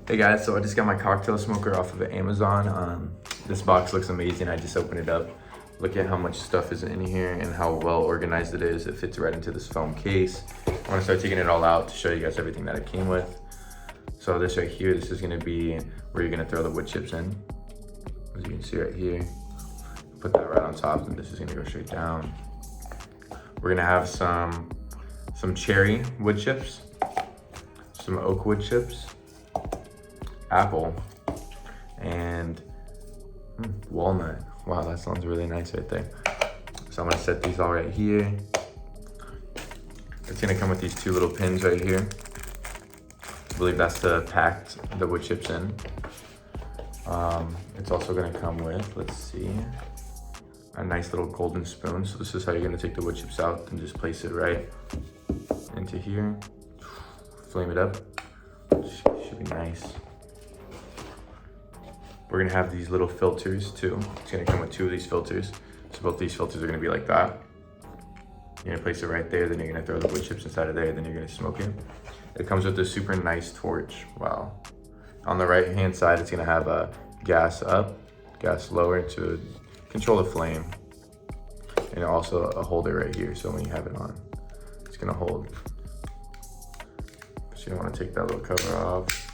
Hey guys, so I just got my cocktail smoker off of Amazon. This box looks amazing. I just opened it up. Look at how much stuff is in here and how well organized it is. It fits right into this foam case. I'm gonna start taking it all out to show you guys everything that it came with. So this right here, this is gonna be where you're gonna throw the wood chips in. As you can see right here, put that right on top, and this is gonna go straight down. We're gonna have some cherry wood chips, some oak wood chips, apple, and walnut. Wow, that sounds really nice right there. So I'm gonna set these all right here. It's gonna come with these two little pins right here. I believe that's to pack the wood chips in. It's also gonna come with, let's see, a nice little golden spoon. So this is how you're gonna take the wood chips out and just place it right into here. Flame it up, should be nice. We're gonna have these little filters too. It's gonna come with two of these filters. So both these filters are gonna be like that. You're gonna place it right there, then you're gonna throw the wood chips inside of there, then you're gonna smoke it. It comes with a super nice torch, wow. On the right hand side, it's gonna have a gas up, gas lower to control the flame. And also a holder right here, so when you have it on, it's gonna hold. So you don't wanna take that little cover off.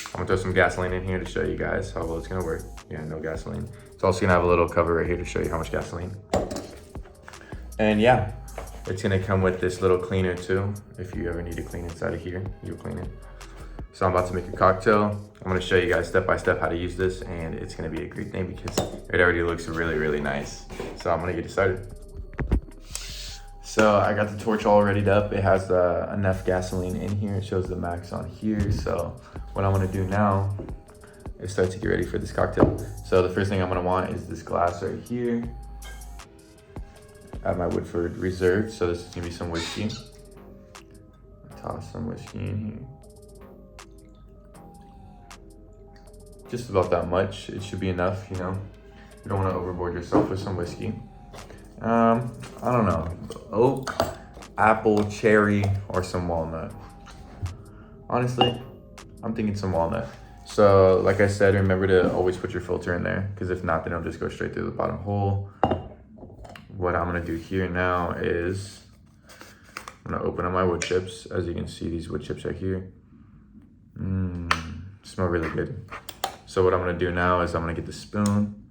I'm gonna throw some gasoline in here to show you guys how well it's gonna work. Yeah, no gasoline. It's also gonna have a little cover right here to show you how much gasoline. And yeah, it's gonna come with this little cleaner too. If you ever need to clean inside of here, you'll clean it. So I'm about to make a cocktail. I'm gonna show you guys step by step how to use this, and it's gonna be a great thing because it already looks really, really nice. So I'm gonna get started. So I got the torch all readied up. It has enough gasoline in here. It shows the max on here. So what I'm gonna do now is start to get ready for this cocktail. So the first thing I'm gonna want is this glass right here. I have my Woodford Reserve. So this is gonna be some whiskey. Toss some whiskey in here. Just about that much. It should be enough, you know. You don't wanna overboard yourself with some whiskey. I don't know, oak, apple, cherry, or some walnut. Honestly, I'm thinking some walnut. So like I said, remember to always put your filter in there, because if not, then it'll just go straight through the bottom hole. What I'm gonna do here now is I'm gonna open up my wood chips. As you can see, these wood chips right here. Smell really good. So what I'm gonna do now is I'm gonna get the spoon,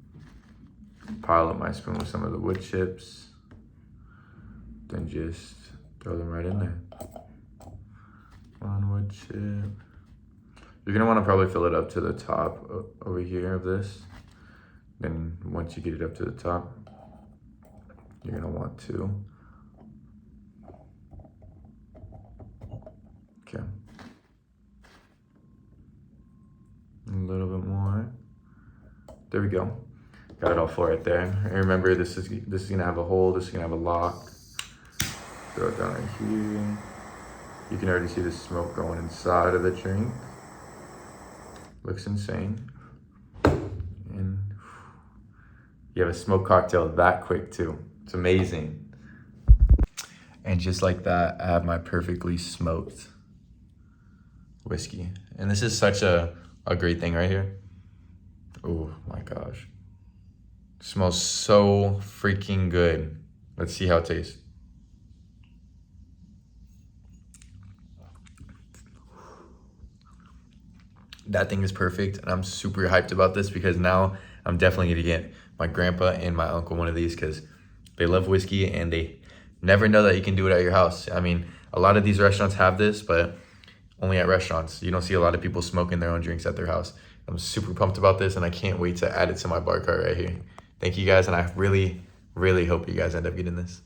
pile up my spoon with some of the wood chips, then just throw them right in there. One wood chip. You're gonna wanna probably fill it up to the top over here of this. Then once you get it up to the top, you're gonna want to, okay. A little bit more. There we go. Got it all full right there. And remember, this is gonna have a hole, this is gonna have a lock. Throw it down right here. You can already see the smoke going inside of the drink. Looks insane. And you have a smoked cocktail that quick too. It's amazing. And just like that, I have my perfectly smoked whiskey. And this is such a great thing right here. Oh my gosh. Smells so freaking good. Let's see how it tastes. That thing is perfect, and I'm super hyped about this because now I'm definitely gonna get my grandpa and my uncle one of these because they love whiskey and they never know that you can do it at your house. I mean, a lot of these restaurants have this, but only at restaurants. You don't see a lot of people smoking their own drinks at their house. I'm super pumped about this, and I can't wait to add it to my bar cart right here. Thank you guys, and I really, really hope you guys end up getting this.